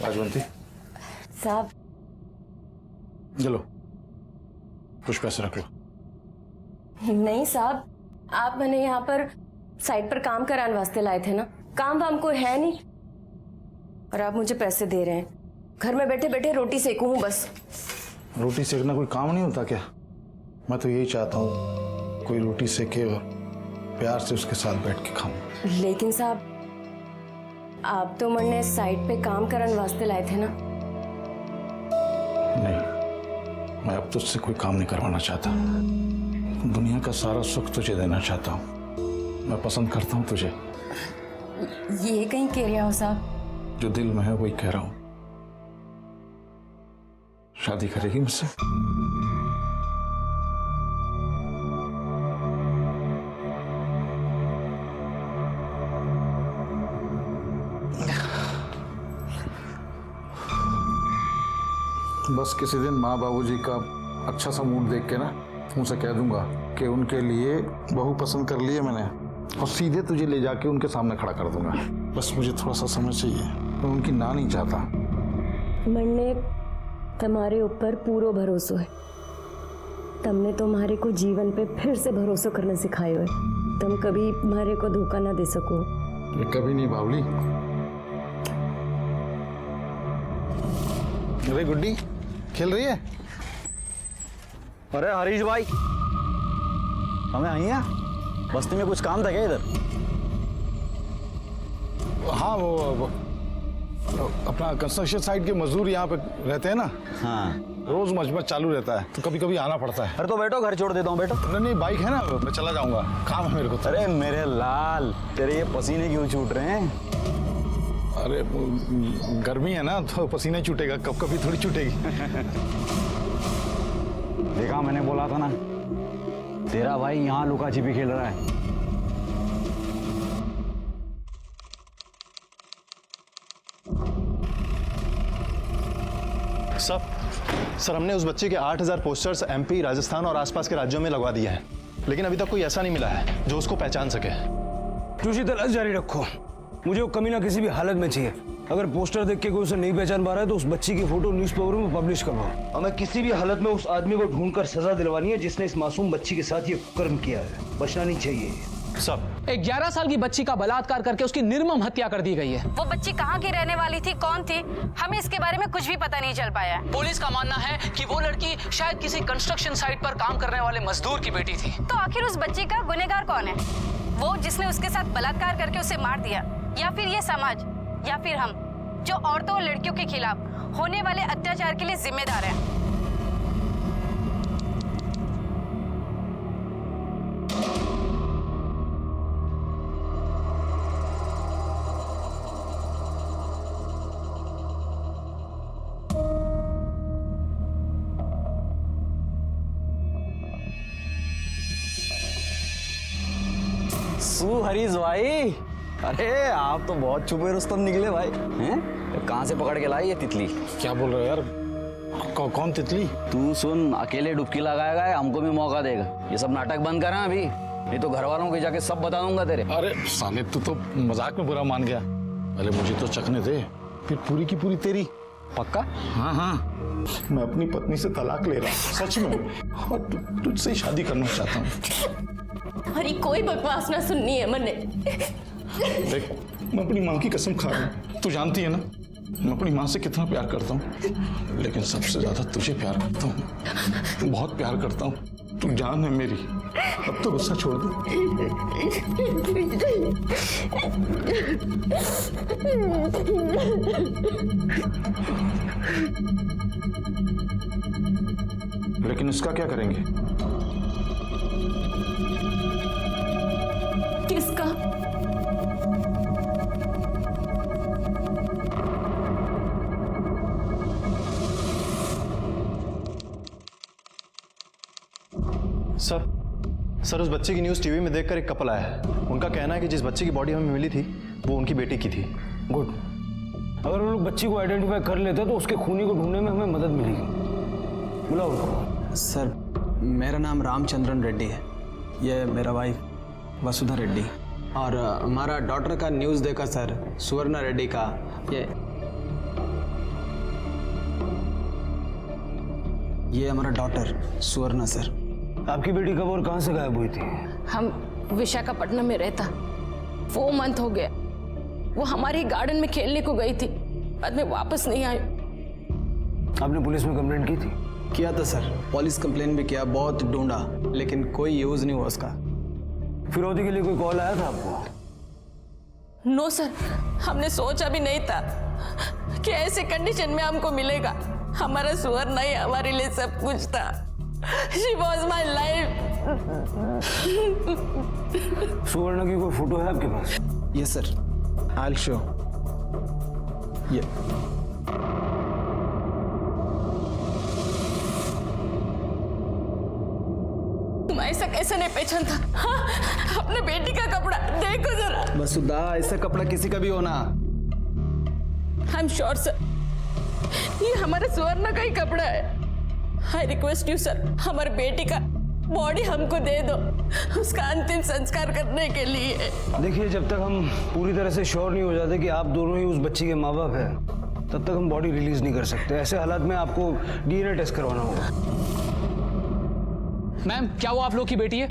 राजवंती साहब, चलो कुछ पैसे रख लो। नहीं साहब, आप मैंने यहाँ पर साइट पर काम कराने वास्ते लाए थे ना, काम वाम कोई है नहीं और आप मुझे पैसे दे रहे हैं। घर में बैठे बैठे रोटी सेकूं हूँ बस। रोटी सेकना कोई काम नहीं होता क्या? मैं तो यही चाहता हूँ कोई रोटी सेके और प्यार से उसके साथ बैठ के खाऊं। लेकिन साहब, आप तो मैंने साइट पे काम कराने वास्ते लाए थे ना। नहीं, मैं अब तुझसे कोई काम नहीं करवाना चाहता। दुनिया का सारा सुख तुझे देना चाहता हूँ। मैं पसंद करता हूँ तुझे। ये कहीं कह रहा हो साहब? जो दिल में है वही कह रहा हूँ। शादी करेगी मुझसे? बस किसी दिन माँ बाबूजी का अच्छा सा मूड देख के ना उनसे कह दूंगा कि उनके लिए बहू पसंद कर लिए मैंने, और सीधे तुझे ले जाके उनके सामने खड़ा कर दूंगा। बस मुझे थोड़ा सा समय चाहिए, मैं उनकी ना नहीं चाहता। मैंने तुम्हारे ऊपर पूरा भरोसा है। तुमने तुम्हारे को जीवन पे फिर से भरोसा करना सिखायो है। तुम कभी हमारे को धोखा ना दे सको। ये कभी नहीं बावली। अरे गुड्डी खेल रही है? अरे हरीश भाई, हमें आई हैं? बस्ती में कुछ काम था क्या इधर? हाँ, वो अपना कंस्ट्रक्शन साइट के मजदूर यहाँ पे रहते हैं ना। हाँ, रोज मजबूत चालू रहता है तो कभी कभी आना पड़ता है। अरे तो बैठो, घर छोड़ देता हूँ, बैठो। नहीं नहीं, बाइक है ना, मैं चला जाऊंगा, काम है मेरे को। अरे मेरे लाल, तेरे ये पसीने क्यों छूट रहे हैं? अरे गर्मी है ना तो पसीना छूटेगा, कब कभी थोड़ी छूटेगी। देखा, मैंने बोला था ना, तेरा भाई यहाँ लुका छिपी खेल रहा है। सर हमने उस बच्चे के 8000 पोस्टर्स एमपी, राजस्थान और आसपास के राज्यों में लगवा दिए हैं, लेकिन अभी तक कोई ऐसा नहीं मिला है जो उसको पहचान सके। तुझी तलाश जारी रखो, मुझे वो कमीना किसी भी हालत में चाहिए। अगर पोस्टर देख के कोई उसे नहीं पहचान पा रहा है तो उस बच्ची की फोटो न्यूज़पेपर में पब्लिश करवाओ। हमें किसी भी हालत में उस आदमी को ढूंढकर सजा दिलवानी है जिसने इस मासूम बच्ची के साथ ये कर्म किया है। बचना नहीं चाहिए। सब 11 साल की बच्ची का बलात्कार करके उसकी निर्मम हत्या कर दी गई है। वो बच्ची कहाँ की रहने वाली थी, कौन थी, हमें इसके बारे में कुछ भी पता नहीं चल पाया। पुलिस का मानना है कि वो लड़की शायद किसी कंस्ट्रक्शन साइट पर काम करने वाले मजदूर की बेटी थी। तो आखिर उस बच्ची का गुनहगार कौन है? वो जिसने उसके साथ बलात्कार करके उसे मार दिया, या फिर ये समाज, या फिर हम जो औरतों और लड़कियों के खिलाफ होने वाले अत्याचार के लिए जिम्मेदार हैं? हरीश भाई, अरे आप तो बहुत छुपे रुस्तम निकले भाई। हैं? कहाँ से पकड़ के लाई ये तितली? क्या बोल रहे हो यार? कौन तितली? तू सुन, अकेले डुबकी लगाएगा, हमको भी मौका देगा। ये सब नाटक बंद करा अभी, नहीं तो घर वालों को जाके सब बता दूंगा तेरे। अरे साले, तू तो मजाक में बुरा मान गया। पहले मुझे तो चखने दे, फिर पूरी की पूरी तेरी। पक्का? हाँ हाँ, मैं अपनी पत्नी से तलाक ले रहा हूँ सच में, और तुझसे ही शादी करना चाहता हूँ। अरे कोई बकवास ना सुननी है मैंने। देख, मैं अपनी माँ की कसम खा रहा हूँ, तू जानती है ना मैं अपनी माँ से कितना प्यार करता हूँ, लेकिन सबसे ज्यादा तुझे प्यार करता हूँ, बहुत प्यार करता हूँ। तू जान है मेरी, अब तो गुस्सा छोड़ दे। लेकिन इसका क्या करेंगे? किसका? सर उस बच्चे की न्यूज़ टीवी में देखकर एक कपल आया है। उनका कहना है कि जिस बच्चे की बॉडी हमें मिली थी वो उनकी बेटी की थी। गुड, अगर वो लोग बच्ची को आइडेंटिफाई कर लेते तो उसके खूनी को ढूंढने में हमें मदद मिलेगी। बुलाओ उनको। सर मेरा नाम रामचंद्रन रेड्डी है, ये मेरा वाइफ वसुधा रेड्डी, और हमारा डॉटर का न्यूज़ देखा सर, सुवर्णा रेड्डी का। ये ये हमारा डॉटर सुवर्णा सर। आपकी बेटी कब और कहाँ से गायब हुई थी? हम विशाखापट्टनम में रहता 4 मंथ हो गया। वो हमारे गार्डन में खेलने को गई थी, बाद में वापस नहीं आई। आपने पुलिस में कंप्लेंट की थी? किया था सर, पुलिस कंप्लेन भी किया, बहुत ढूंढा, लेकिन कोई यूज नहीं हुआ उसका। फिरौती के लिए कोई कॉल आया था आपको? नो सर, हमने सोचा भी नहीं था कि ऐसे कंडीशन में हमको मिलेगा। हमारा सुवर्णा ही हमारे लिए सब कुछ था। She was my life. सुवर्णा की कोई फोटो है आपके पास? Yes sir, I will show. ये तुम ऐसा कैसे नहीं पहचानता? हाँ, अपने बेटी का कपड़ा देखो जरा। वसुधा, ऐसा कपड़ा किसी का भी होना। आई एम श्योर सर, ये हमारे सुवर्णा का ही कपड़ा है। आई रिक्वेस्ट यू सर, हमारे बेटी का बॉडी हमको दे दो, उसका अंतिम संस्कार करने के लिए। देखिए, जब तक हम पूरी तरह से श्योर नहीं हो जाते कि आप दोनों ही उस बच्ची के माँ बाप हैं, तब तक हम बॉडी रिलीज नहीं कर सकते। ऐसे हालात में आपको डीएनए टेस्ट करवाना होगा। मैम, क्या वो आप लोग की बेटी है?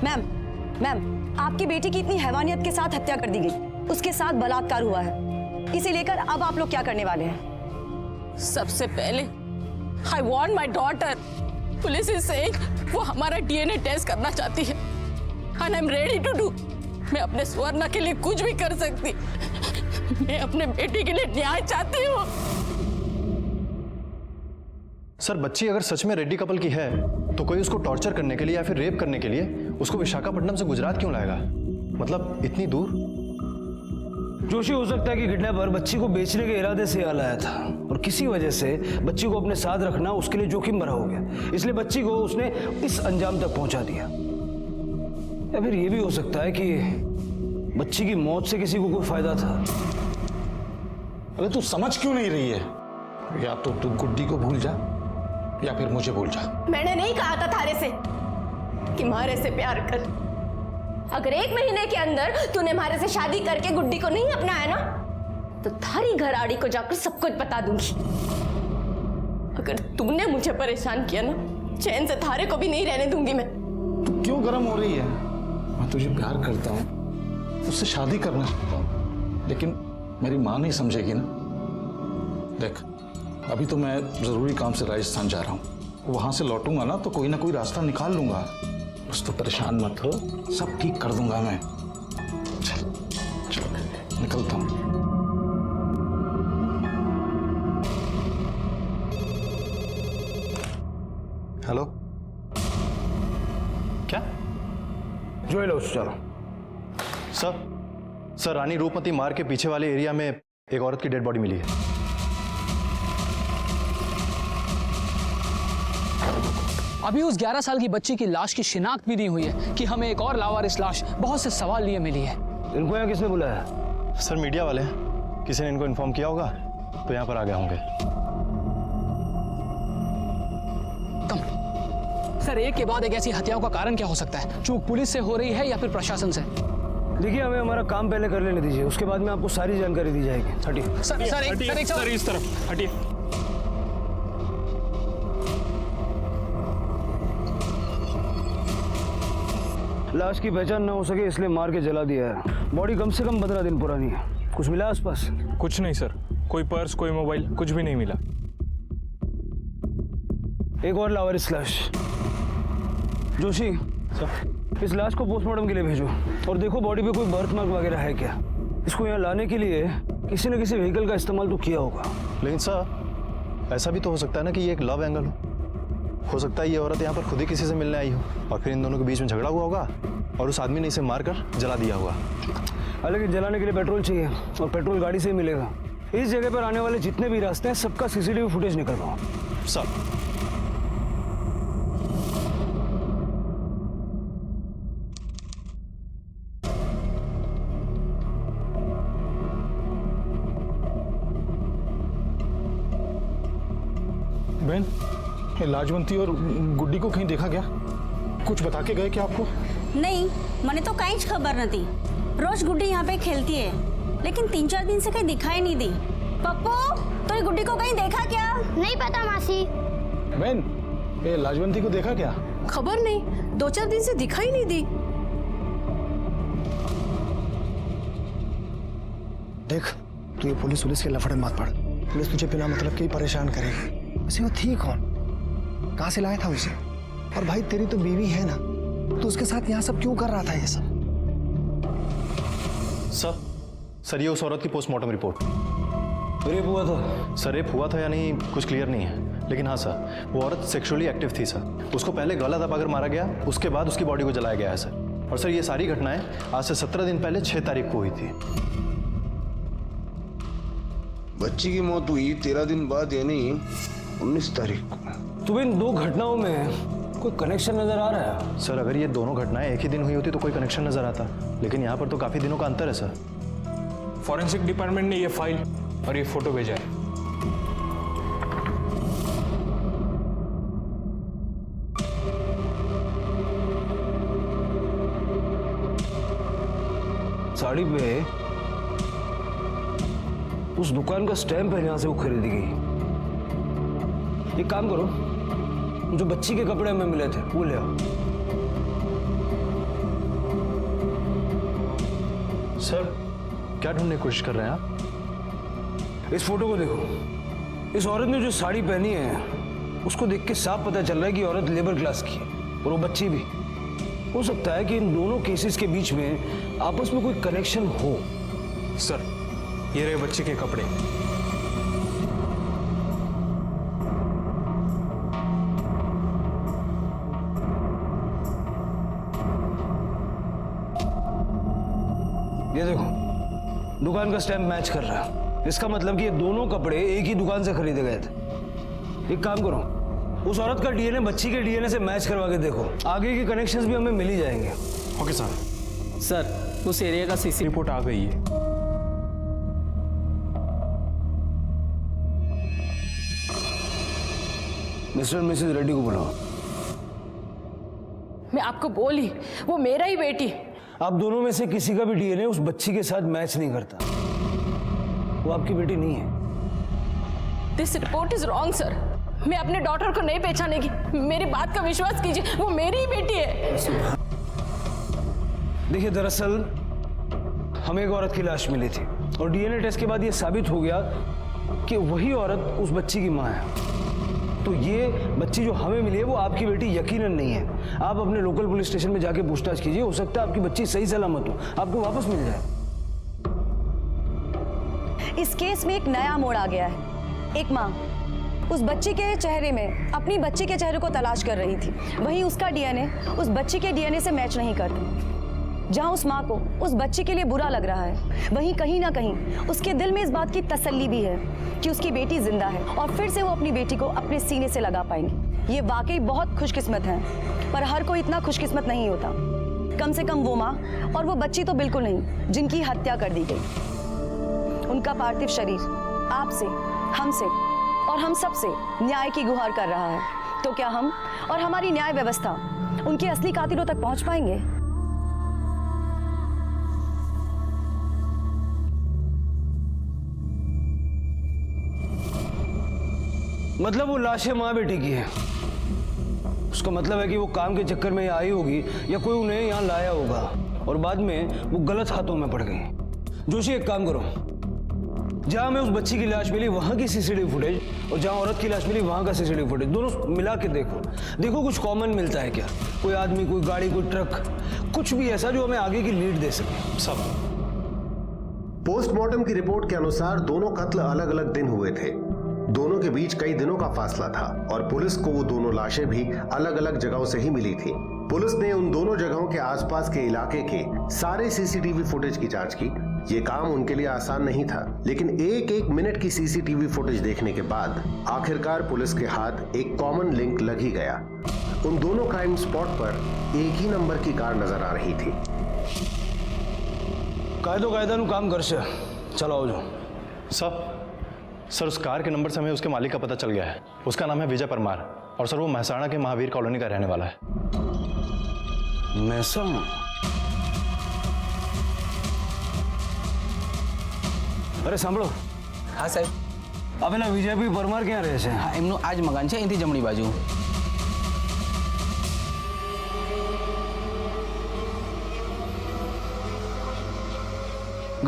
मैम, आपकी बेटी की इतनी हैवानियत के साथ हत्या कर दी गई, उसके साथ बलात्कार हुआ है। इसे लेकर अब आप लोग क्या करने वाले हैं? सबसे पहले I want my daughter. Police is saying वो हमारा डीएनए टेस्ट करना चाहती है and I am ready to do. मैं अपने सुवर्णा के लिए कुछ भी कर सकती। मैं अपने बेटी के लिए न्याय चाहती हूँ। सर, बच्ची अगर सच में रेड्डी कपल की है तो कोई उसको टॉर्चर करने के लिए या फिर रेप करने के लिए उसको विशाखापट्टनम से गुजरात क्यों लाएगा? मतलब इतनी दूर? जोशी, हो सकता है कि किडनैपर बच्ची को बेचने के इरादे से यहाँ लाया था और किसी वजह से बच्ची को अपने साथ रखना उसके लिए जोखिम भरा हो गया, इसलिए बच्ची को उसने इस अंजाम तक पहुंचा दिया। या फिर ये भी हो सकता है कि बच्ची की मौत से किसी को कोई फायदा था। अरे तू समझ क्यों नहीं रही है? या तो तू गुड्डी को भूल जा या फिर मुझे भूल जा। मैंने नहीं कहा था थारे से कि मारे से प्यार कर। अगर 1 महीने के अंदर तूने मारे से शादी करके गुड्डी को नहीं अपनाया ना, तो थारी घर आड़ी को जाकर सब कुछ बता दूंगी। अगर तूने मुझे परेशान किया ना, चैन से थारे को भी नहीं रहने दूंगी मैं। तू क्यों गर्म हो रही है? मैं तुझे प्यार करता हूँ, उससे शादी करना चाहता हूँ, लेकिन मेरी माँ नहीं समझेगी ना। देख, अभी तो मैं जरूरी काम से राजस्थान जा रहा हूँ, वहां से लौटूंगा ना तो कोई ना कोई रास्ता निकाल लूंगा। बस तो परेशान मत हो, सब ठीक कर दूंगा मैं। चल चल, निकलता हूँ। हेलो, क्या? जो लो चलो। सर, रानी रूपमती मार्ग के पीछे वाले एरिया में एक औरत की डेड बॉडी मिली है। अभी उस 11 साल की बच्ची की लाश की शिनाख्त भी नहीं हुई है कि हमें एक और लावारिस लाश बहुत से सवाल लिए मिली है। इनको यहाँ किसने बुलाया? सर, मीडिया वाले किसी ने इनको इन्फॉर्म किया होगा तो यहाँ पर आ गए होंगे। कम सर, एक के बाद एक ऐसी हत्याओं का कारण क्या हो सकता है? चूक पुलिस से हो रही है या फिर प्रशासन से? देखिए, हमें हमारा काम पहले कर लेने दीजिए, उसके बाद में आपको सारी जानकारी दी जाएगी। हटिए सर, इस तरफ हटिए। लाश की पहचान न हो सके इसलिए मार के जला दिया है। बॉडी कम से कम 15 दिन पुरानी है। कुछ मिला आसपास? कुछ नहीं सर, कोई पर्स, कोई मोबाइल, कुछ भी नहीं मिला। एक और लावारिस लाश। जोशी सर, इस लाश को पोस्टमार्टम के लिए भेजो और देखो बॉडी पे कोई बर्थ मार्क वगैरह है क्या। इसको यहाँ लाने के लिए किसी न किसी व्हीकल का इस्तेमाल तो किया होगा। लेकिन सर, ऐसा भी तो हो सकता है ना कि ये एक लव एंगल हो सकता है ये औरत यहाँ पर खुद ही किसी से मिलने आई हो और फिर इन दोनों के बीच में झगड़ा हुआ होगा और उस आदमी ने इसे मारकर जला दिया होगा। हालांकि जलाने के लिए पेट्रोल चाहिए और पेट्रोल गाड़ी से ही मिलेगा। इस जगह पर आने वाले जितने भी रास्ते हैं सबका सीसीटीवी फुटेज निकलवाओ। सर, बहन, ये लाजवंती और गुड्डी को कहीं देखा क्या? कुछ बता के गए क्या आपको? नहीं, मैंने तो कहीं खबर न थी। रोज गुड्डी यहाँ पे खेलती है, लेकिन 3-4 दिन से कहीं दिखाई नहीं दी। पप्पू, तूने गुड्डी को कहीं देखा क्या? नहीं पता मासी। बहन, ये लाजवंती को देखा क्या? खबर नहीं, 2-4 दिन से दिखाई नहीं दी। देख, तू ये पुलिस के लफड़े मत पड़। पुलिस तुझे बिना मतलब के ही परेशान करेगी। वैसे वो थी कौन? कहाँ से लाया था उसे? और भाई तेरी तो बीवी है ना, तो उसके साथ यहाँ सब क्यों कर रहा था ये सब? सर ये उस औरत की पोस्टमार्टम रिपोर्ट। रेप हुआ था? सर रेप हुआ था या नहीं कुछ क्लियर नहीं है, लेकिन हाँ सर वो औरत सेक्सुअली एक्टिव थी सर। उसको पहले गला दबाकर मारा गया, उसके बाद उसकी बॉडी को जलाया गया है सर। और सर ये सारी घटनाएं आज से 17 दिन पहले 6 तारीख को हुई थी। बच्ची की मौत हुई 13 दिन बाद यानी 19 तारीख को। तुम्हें इन 2 घटनाओं में कोई कनेक्शन नजर आ रहा है? सर अगर ये दोनों घटनाएं एक ही दिन हुई होती तो कोई कनेक्शन नजर आता, लेकिन यहाँ पर तो काफी दिनों का अंतर है सर। फॉरेंसिक डिपार्टमेंट ने ये फाइल और ये फोटो भेजा है। साड़ी पे उस दुकान का स्टैम्प है जहां से वो खरीदी गई। एक काम करो, जो बच्ची के कपड़े हमें मिले थे वो ले आओ। सर क्या ढूंढने की कोशिश कर रहे हैं आप? इस फोटो को देखो। इस औरत ने जो साड़ी पहनी है उसको देख के साफ पता चल रहा है कि औरत लेबर क्लास की है, और वो बच्ची भी। हो सकता है कि इन दोनों केसेस के बीच में आपस में कोई कनेक्शन हो। सर ये रहे बच्चे के कपड़े। ये देखो, दुकान का स्टैम्प मैच कर रहा है। इसका मतलब कि ये दोनों कपड़े एक ही दुकान से खरीदे गए थे। एक काम करो, उस औरत का डीएनए बच्ची के डीएनए से मैच करवा के देखो, आगे के कनेक्शंस भी हमें मिल ही जाएंगे। Okay sir. सर उस एरिया का सीसी रिपोर्ट आ गई है। मिस्टर और मिसेस रेड्डी को बुलाओ। मैं आपको बोली, वो मेरा ही बेटी। आप दोनों में से किसी का भी डीएनए उस बच्ची के साथ मैच नहीं करता। वो आपकी बेटी नहीं है। This report is wrong sir. मैं अपने डॉटर को नहीं पहचानेगी। मेरी बात का विश्वास कीजिए, वो मेरी ही बेटी है। देखिए, दरअसल हमें एक औरत की लाश मिली थी और डीएनए टेस्ट के बाद ये साबित हो गया कि वही औरत उस बच्ची की मां है। तो ये बच्ची जो हमें मिली है वो आपकी बेटी यकीनन नहीं है। आप अपने लोकल पुलिस स्टेशन में जाके पूछताछ कीजिए, हो सकता है आपकी बच्ची सही सलामत हो, आपको वापस मिल जाए। इस केस में एक नया मोड़ आ गया है। एक माँ उस बच्ची के चेहरे में अपनी बच्ची के चेहरे को तलाश कर रही थी, वहीं उसका डीएनए उस बच्ची के डीएनए से मैच नहीं करता। जहां उस माँ को उस बच्ची के लिए बुरा लग रहा है, वहीं कहीं ना कहीं उसके दिल में इस बात की तसल्ली भी है कि उसकी बेटी जिंदा है और फिर से वो अपनी बेटी को अपने सीने से लगा पाएंगे। ये वाकई बहुत खुशकिस्मत है, पर हर कोई इतना खुशकिस्मत नहीं होता। कम से कम वो माँ और वो बच्ची तो बिल्कुल नहीं, जिनकी हत्या कर दी गई। उनका पार्थिव शरीर आपसे, हमसे और हम सब से न्याय की गुहार कर रहा है। तो क्या हम और हमारी न्याय व्यवस्था उनके असली कातिलों तक पहुंच पाएंगे? मतलब वो लाशें माँ बेटी की है। उसका मतलब है कि वो काम के चक्कर में यहाँ आई होगी या कोई उन्हें यहाँ लाया होगा और बाद में वो गलत हाथों में पड़ गई। जोशी, एक काम करो, जहां हमें उस बच्ची की लाश मिली वहां की सीसीटीवी फुटेज और जहां औरत की लाश मिली वहां का सीसीटीवी फुटेज दोनों मिला के देखो कुछ कॉमन मिलता है क्या। कोई आदमी, कोई गाड़ी, कोई ट्रक, कुछ भी ऐसा जो हमें आगे की लीड दे सके। सब पोस्टमार्टम की रिपोर्ट के अनुसार दोनों कत्ल अलग अलग दिन हुए थे। दोनों के बीच कई दिनों का फासला था और पुलिस को वो दोनों लाशें भी अलग अलग जगहों से ही मिली थी। पुलिस ने उन दोनों जगहों के आसपास के इलाके के सारे सीसीटीवी फुटेज की जांच की। ये काम उनके लिए आसान नहीं था, लेकिन एक एक मिनट की सीसीटीवी फुटेज देखने के बाद आखिरकार पुलिस के हाथ एक कॉमन लिंक लग ही गया। उन दोनों क्राइम स्पॉट पर एक ही नंबर की कार नजर आ रही थी। कायदा काम कर से चलाओ जो सर उस कार के नंबर से हमें उसके मालिक का पता चल गया है। उसका नाम है विजय परमार और सर वो महसाणा के महावीर कॉलोनी का रहने वाला है। महसाणा? अरे सांभो। हाँ साहब। પેલા વિજયભાઈ પરમાર ક્યાં રહે છે? હા, એમનું આ જ મકાન છે, અહીંથી જમણી બાજુ.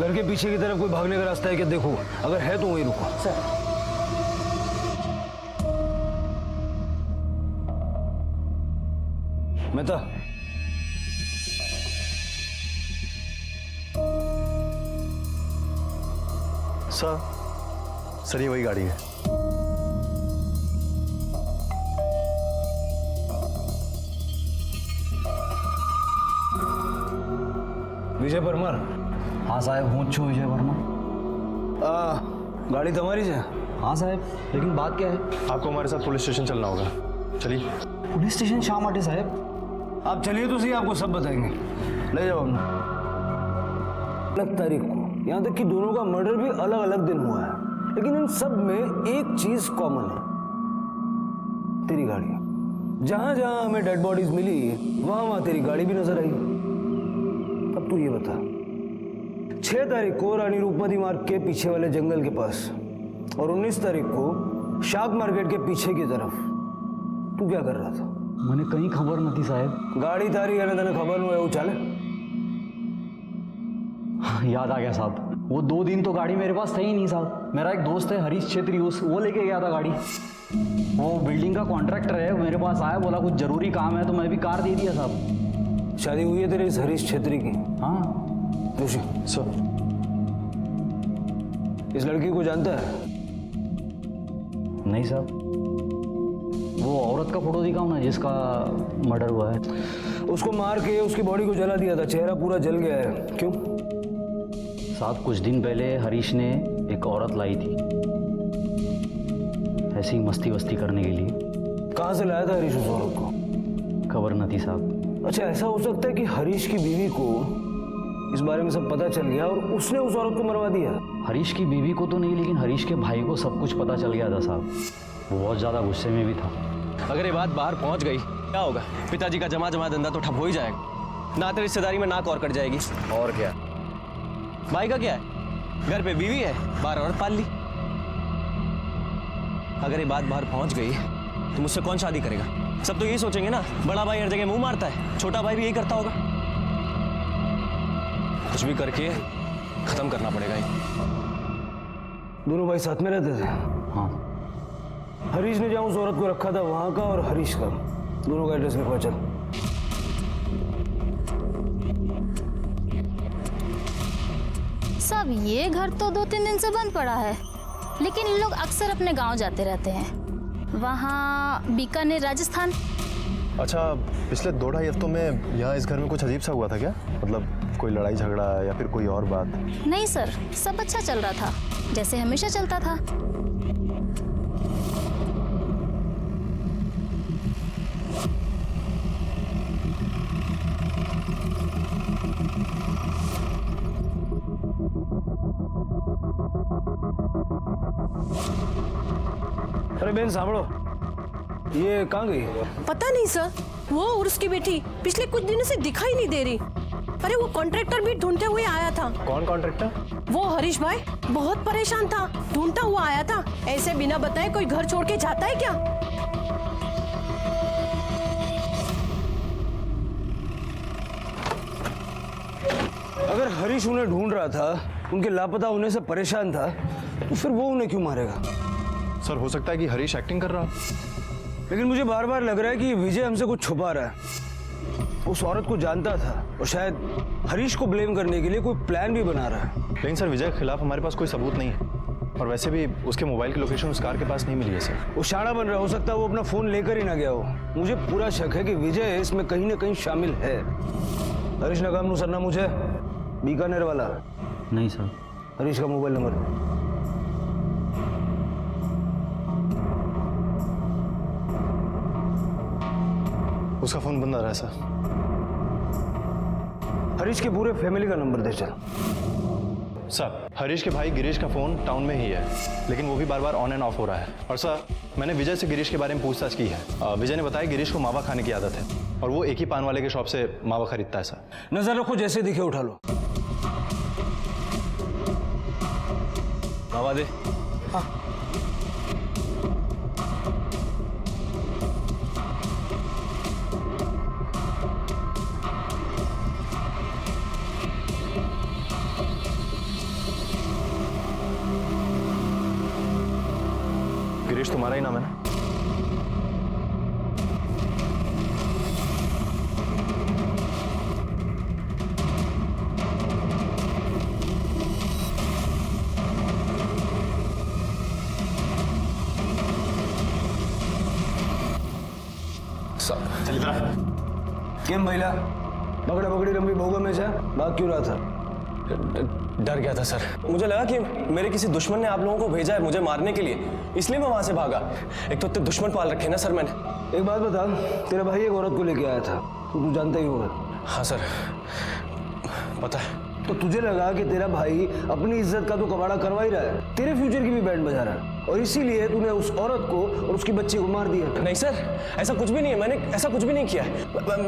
घर के पीछे की तरफ कोई भागने का रास्ता है क्या? देखो, अगर है तो वहीं रुको. सर मेहता, सर ये वही गाड़ी है. વિજય પરમાર? हाँ साहब, હું જ છું વિજય વર્મા. गाड़ी तुम्हारी है? हाँ साहब, लेकिन बात क्या है? आपको हमारे साथ पुलिस स्टेशन चलना होगा. चलिए. पुलिस स्टेशन शा માટે साहब? आप चलिए तो सही, आपको सब बताएंगे. ले जाओ हमने. अलग तारीख को, यहाँ तक कि दोनों का मर्डर भी अलग अलग दिन हुआ है, लेकिन इन सब में एक चीज कॉमन है, तेरी गाड़ी. जहां जहां हमें डेड बॉडीज मिली वहां वहां तेरी गाड़ी भी नजर आई. अब तू ये बता, 6 तारीख को रानी रूपमती मार्ग के पीछे वाले जंगल के पास और 19 तारीख को शाक मार्केट के पीछे की तरफ तू क्या कर रहा था? મને કંઈ ખબર નથી સાહેબ. गाड़ी तारी है ना, तने खबर नहीं है वो चाले. याद आ गया साहब, वो 2 दिन तो गाड़ी मेरे पास था ही नहीं साहब. मेरा एक दोस्त है हरीश छेत्री, वो लेके गया था गाड़ी. वो बिल्डिंग का कॉन्ट्रैक्टर है, मेरे पास आया, बोला कुछ जरूरी काम है, तो मैं भी कार दे दिया साहब. शादी हुई है तेरे इस हरीश छेत्री की? हाँ. जोशी सर, इस लड़की को जानता है? नहीं साहब. वो औरत का फोटो दिखाओ ना जिसका मर्डर हुआ है. उसको मार के उसकी बॉडी को जला दिया था, चेहरा पूरा जल गया है. क्यों? साहब, कुछ दिन पहले हरीश ने एक औरत लाई थी, ऐसी मस्ती वस्ती करने के लिए. कहाँ से लाया था हरीश उस औरत को? खबर न थी साहब. अच्छा, ऐसा हो सकता है कि हरीश की बीवी को इस बारे में सब पता चल गया और उसने उस औरत को मरवा दिया. हरीश की बीवी को तो नहीं, लेकिन हरीश के भाई को सब कुछ पता चल गया था साहब. वो बहुत ज़्यादा गुस्से में भी था. अगर ये बात बाहर पहुंच गई क्या होगा? पिताजी का जमा जमा धंधा तो ठप हो ही जाएगा. नाते रिश्तेदारी में नाक और कट जाएगी. और क्या? भाई का क्या है? घर पे बीवी है, बाहर औरत पाल ली. अगर ये बात बाहर पहुंच गई तो मुझसे कौन शादी करेगा? सब तो यही सोचेंगे ना, बड़ा भाई हर जगह मुंह मारता है, छोटा भाई भी यही करता होगा. कुछ भी करके खत्म करना पड़ेगा ये. दोनों भाई साथ में रहते थे? हाँ. हरीश ने जहाँ उस औरत को रखा था वहां का और हरीश का दोनों का एड्रेस लिखवा. चल. साहब, ये घर तो 2-3 दिन से बंद पड़ा है, लेकिन इन लोग अक्सर अपने गांव जाते रहते हैं. वहाँ बीकानेर, राजस्थान. अच्छा, पिछले 2-2.5 हफ्तों में यहाँ इस घर में कुछ अजीब सा हुआ था क्या? मतलब कोई लड़ाई झगड़ा या फिर कोई और बात? नहीं सर, सब अच्छा चल रहा था, जैसे हमेशा चलता था. अरे बहन सामड़ो, ये कहाँ गई? पता नहीं सर, वो और उसकी बेटी पिछले कुछ दिनों से दिखाई नहीं दे रही. अरे वो कॉन्ट्रैक्टर भी ढूंढते हुए आया था. कौन कॉन्ट्रैक्टर? वो हरीश भाई बहुत परेशान था, ढूंढता हुआ आया था. ऐसे बिना बताए कोई घर छोड़ के जाता है क्या? अगर हरीश उन्हें ढूंढ रहा था, उनके लापता होने से परेशान था, तो फिर वो उन्हें क्यों मारेगा? सर, हो सकता है कि हरीश एक्टिंग कर रहा. लेकिन मुझे बार बार लग रहा है कि विजय हमसे कुछ छुपा रहा है. उस औरत को जानता था और शायद हरीश को ब्लेम करने के लिए कोई प्लान भी बना रहा है. लेकिन सर, विजय के खिलाफ हमारे पास कोई सबूत नहीं है, और वैसे भी उसके मोबाइल की लोकेशन उस कार के पास नहीं मिली है सर. वो शाना बन रहा, हो सकता है वो अपना फोन लेकर ही ना गया हो. मुझे पूरा शक है कि विजय इसमें कहीं ना कहीं शामिल है. हरीश नगाम सरनामू है बीकानेर वाला? नहीं सर. हरीश का मोबाइल नंबर? उसका फोन बंद आ रहा है सर. हरीश के पूरे फैमिली का नंबर दे. चल. सर, हरीश के भाई गिरीश का फोन टाउन में ही है, लेकिन वो भी बार बार ऑन एंड ऑफ हो रहा है. और सर, मैंने विजय से गिरीश के बारे में पूछताछ की है. विजय ने बताया गिरीश को मावा खाने की आदत है, और वो एक ही पान वाले के शॉप से मावा खरीदता है. सर, नजर रखो, जैसे दिखे उठा लो. मावा दे. हाँ. हरीश तुम्हारा ही नाम है ना? चल इधर केम महिला पकड़ा पकड़ी रंबी बहुगा में से भाग क्यों रहा था? डर गया था सर, मुझे लगा कि मेरे किसी दुश्मन ने आप लोगों को भेजा है मुझे मारने के लिए, इसलिए मैं वहां से भागा। एक तो इतने दुश्मन पाल रखे ना सर मैंने। एक बात बता, तेरा भाई एक औरत को लेके आया था, तू जानता ही होगा। हाँ सर पता है। तो तुझे लगा कि तेरा भाई अपनी इज्जत का तो कबाड़ा करवा ही रहा है, तेरे फ्यूचर की भी बैंड बजा रहा है, और इसीलिए तूने उस औरत को और उसकी बच्ची को मार दिया। नहीं सर, ऐसा कुछ भी नहीं है, मैंने ऐसा कुछ भी नहीं किया है।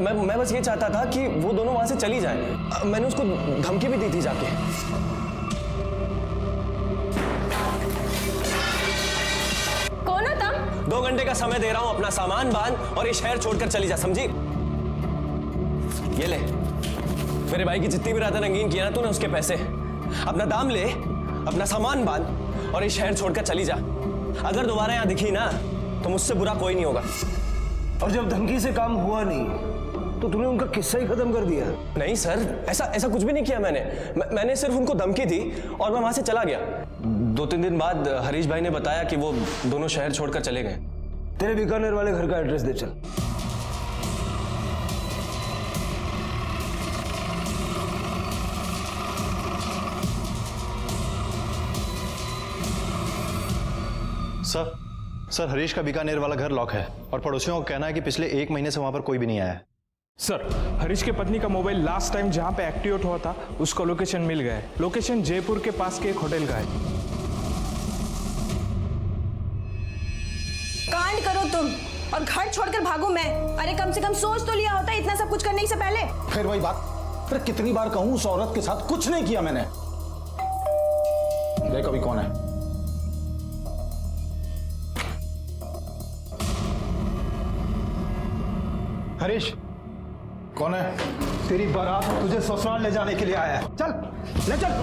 मैं बस ये चाहता था कि वो दोनों वहां से चली जाएं। मैंने उसको धमकी भी दी थी जाके। कौन है तुम? 2 घंटे का समय दे रहा हूं, अपना सामान बांध और ये शहर छोड़कर चली जा, समझी? ये ले, मेरे भाई की जितनी भी रातें रंगीन किया ना तूने उसके पैसे। अपना दाम ले, अपना सामान बांध और ये शहर छोड़कर चली जा। अगर दोबारा यहां दिखी ना तो मुझसे बुरा कोई नहीं होगा। और जब धमकी से काम हुआ नहीं तो तूने उनका किस्सा ही खत्म कर दिया। नहीं सर, ऐसा कुछ भी नहीं किया मैंने सिर्फ उनको धमकी दी और मैं वहां से चला गया। 2-3 दिन बाद हरीश भाई ने बताया कि वो दोनों शहर छोड़कर चले गए। तेरे बीकानेर वाले घर का एड्रेस दे चल। सर हरीश का बीकानेर वाला घर लॉक है और पड़ोसियों का कहना है कि पिछले 1 महीने से वहां पर कोई भी नहीं आया है। सर हरीश के पत्नी का मोबाइल लास्ट टाइम जहां पे एक्टिवेट हुआ था उसका लोकेशन मिल गया है। लोकेशन जयपुर के पास के एक होटल का है। कांड करो तुम और घर छोड़कर भागो मैं। अरे कम से कम सोच तो लिया होता इतना सब कुछ करने से पहले। फिर वही बात, फिर कितनी बार कहूं उस औरत के साथ कुछ नहीं किया मैंने। देख अभी कौन है। हरीश कौन है? तेरी बारात तुझे ससुराल ले जाने के लिए आया है। चल ले चल।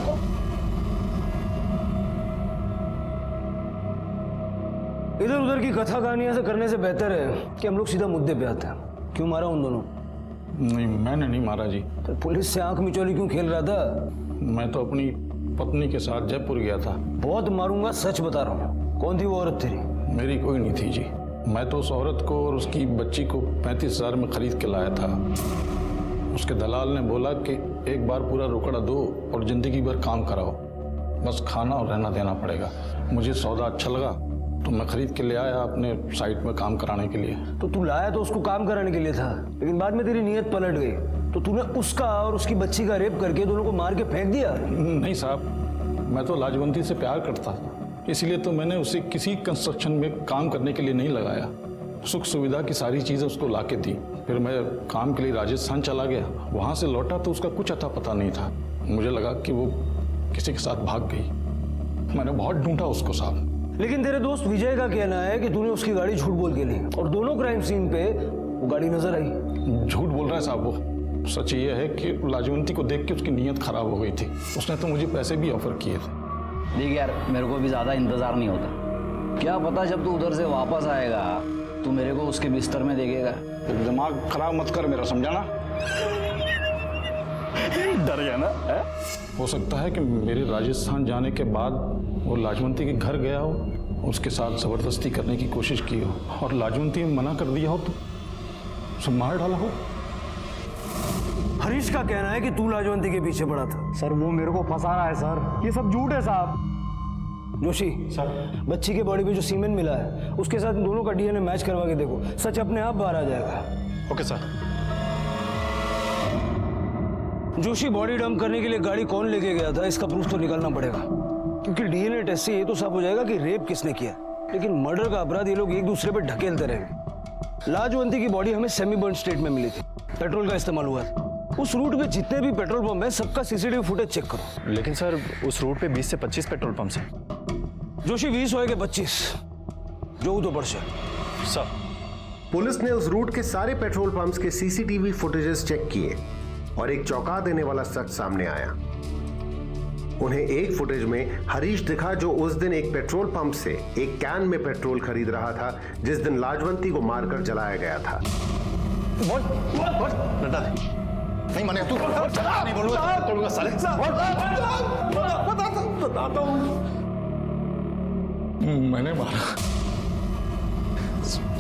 इधर उधर की कथा कहानियां से करने से बेहतर है कि हम लोग सीधा मुद्दे पे आते हैं। क्यों मारा उन दोनों? नहीं मैंने नहीं मारा जी। तो पुलिस से आंख मिचौली क्यों खेल रहा था? मैं तो अपनी पत्नी के साथ जयपुर गया था। बहुत मारूंगा, सच बता रहा हूँ। कौन थी वो औरत तेरी? मेरी कोई नहीं थी जी। मैं तो उस औरत को और उसकी बच्ची को 35,000 में खरीद के लाया था। उसके दलाल ने बोला कि एक बार पूरा रोकड़ा दो और जिंदगी भर काम कराओ, बस खाना और रहना देना पड़ेगा। मुझे सौदा अच्छा लगा तो मैं खरीद के ले आया अपने साइट में काम कराने के लिए। तो तू लाया तो उसको काम कराने के लिए था, लेकिन बाद में तेरी नीयत पलट गई तो तूने उसका और उसकी बच्ची का रेप करके दोनों को मार के फेंक दिया। नहीं साहब, मैं तो लाजवंती से प्यार करता था, इसलिए तो मैंने उसे किसी कंस्ट्रक्शन में काम करने के लिए नहीं लगाया। सुख सुविधा की सारी चीज़ें उसको ला के दी। फिर मैं काम के लिए राजस्थान चला गया, वहाँ से लौटा तो उसका कुछ अता पता नहीं था। मुझे लगा कि वो किसी के साथ भाग गई। मैंने बहुत ढूंढा उसको साहब। लेकिन तेरे दोस्त विजय का कहना है कि तूने उसकी गाड़ी झूठ बोल के ली और दोनों क्राइम सीन पे वो गाड़ी नजर आई। झूठ बोल रहा है साहब वो। सच ये है कि लाजवंती को देख के उसकी नीयत खराब हो गई थी। उसने तो मुझे पैसे भी ऑफर किए थे। देख यार, मेरे को भी ज़्यादा इंतज़ार नहीं होता। क्या पता जब तू उधर से वापस आएगा तू मेरे को उसके बिस्तर में देखेगा। दिमाग खराब मत कर मेरा, समझा ना? डर गया ना है? हो सकता है कि मेरे राजस्थान जाने के बाद वो लाजवंती के घर गया हो, उसके साथ ज़बरदस्ती करने की कोशिश की हो और लाजवंती ने मना कर दिया हो तो उसे मार डाला हो। हरीश का कहना है कि तू लाजवंती के पीछे पड़ा था। सर वो मेरे को फंसा रहा है सर, ये सब झूठ है साहब। जोशी सर, बच्ची के बॉडी पे जो सीमेंट मिला है उसके साथ दोनों का डीएनए मैच करवा के देखो, सच अपने आप बाहर आ जाएगा। Okay sir. Joshi, body dump करने के लिए गाड़ी कौन लेके गया था इसका प्रूफ तो निकालना पड़ेगा, क्योंकि डीएनए टेस्ट से ये तो साफ हो जाएगा कि रेप किसने किया। लेकिन मर्डर का अपराध ये लोग एक दूसरे पे ढकेलते रहेंगे। लाजवंती की बॉडी हमें सेमी बर्न स्टेट में मिली थी, पेट्रोल का इस्तेमाल हुआ था। उस रूट पे जितने भी पेट्रोल पंप है सबका सीसीटीवी फुटेज चेक करो। लेकिन सर उस रूट पे 20 से 25 पेट्रोल पंप हैं। जोशी 20 होएगा 25 जो तो पड़से। सर, पुलिस ने उस रूट के सारे पेट्रोल पंप्स के सीसीटीवी फुटेजेस चेक किए और एक चौंका देने वाला सच सामने आया। उन्हें एक फुटेज में हरीश दिखा जो उस दिन एक पेट्रोल पंप से एक कैन में पेट्रोल खरीद रहा था जिस दिन लाजवंती को मारकर जलाया गया था। बोल बोल बोल नड्डा नहीं माने तू नहीं बोलूंगा तोड़ूंगा साले बताता हूँ मैंने मारा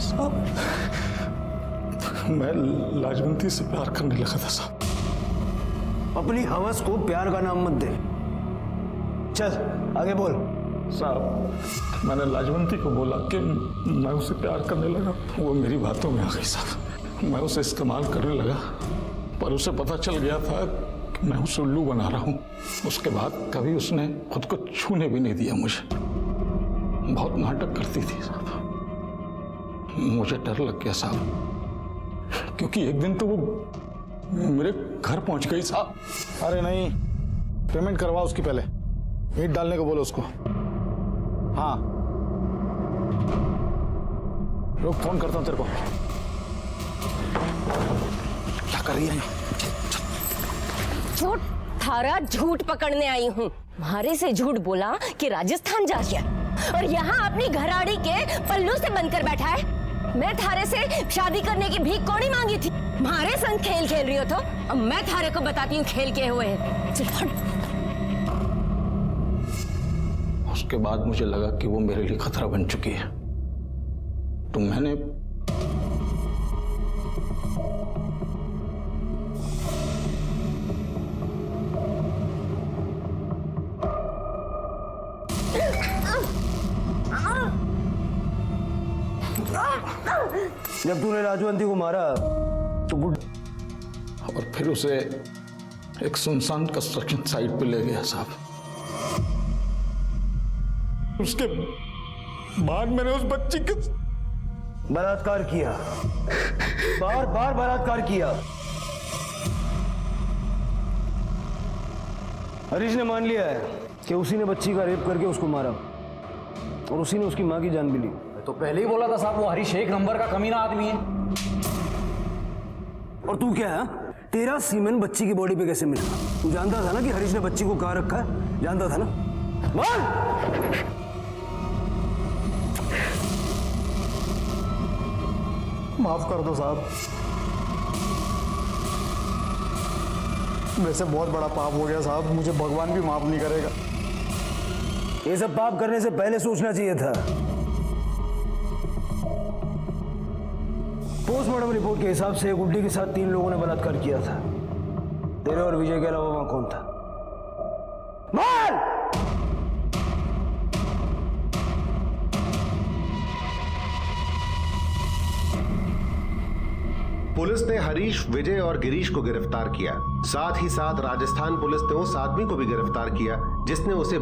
साहब मैं लाजवंती से प्यार करने लगा था साहब। अपनी हवस को प्यार का नाम मत दे। चल आगे बोल। साहब मैंने लाजवंती को बोला कि मैं उसे प्यार करने लगा, वो मेरी बातों में आ गई साहब। मैं उसे इस्तेमाल करने लगा पर उसे पता चल गया था कि मैं उसे उल्लू बना रहा हूँ। उसके बाद कभी उसने खुद को छूने भी नहीं दिया मुझे। बहुत नाटक करती थी साहब। मुझे डर लग गया साहब क्योंकि एक दिन तो वो मेरे घर पहुंच गई साहब। अरे नहीं, पेमेंट करवा उसकी पहले, ईंट डालने को बोलो उसको। हाँ रुक, फोन करता हूं तेरे को। क्या कर रही है? झूठ थारा झूठ पकड़ने आई हूँ। तुम्हारे से झूठ बोला कि राजस्थान जा गया और यहाँ अपनी घराड़ी के पल्लू से बनकर बैठा है। मैं थारे से शादी करने की भीख कौड़ी मांगी थी, तुम्हारे संग खेल खेल रही हो तो अब मैं थारे को बताती हूँ खेल के हुए हैं। उसके बाद मुझे लगा कि वो मेरे लिए खतरा बन चुकी है तो मैंने जब तूने लाजवंती को मारा तो और फिर उसे एक सुनसान कंस्ट्रक्शन साइट पे ले गया साहब। उसके बाद मैंने उस बच्ची के बलात्कार किया, बार बार बलात्कार किया। हरीश ने मान लिया है कि उसी ने बच्ची का रेप करके उसको मारा और उसी ने उसकी मां की जान भी ली। तो पहले ही बोला था साहब, वो हरीश एक नंबर का कमीना आदमी है। और तू क्या है? तेरा सीमेंट बच्ची की बॉडी पे कैसे मिला? तू जानता था ना कि हरीश ने बच्ची को कहाँ रखा है? जानता था ना? बोल! माफ कर दो साहब, वैसे बहुत बड़ा पाप हो गया साहब, मुझे भगवान भी माफ नहीं करेगा। ये सब पाप करने से पहले सोचना चाहिए था। पोस्टमार्टम रिपोर्ट के हिसाब से गुड्डी के साथ 3 लोगों ने बलात्कार किया था। तेरे और विजय के अलावा वहां कौन था? बोल! पुलिस ने हरीश, विजय और गिरीश को गिरफ्तार किया। साथ ही साथ राजस्थान पुलिस ने उस आदमी को भी गिरफ्तार किया जिसने उसे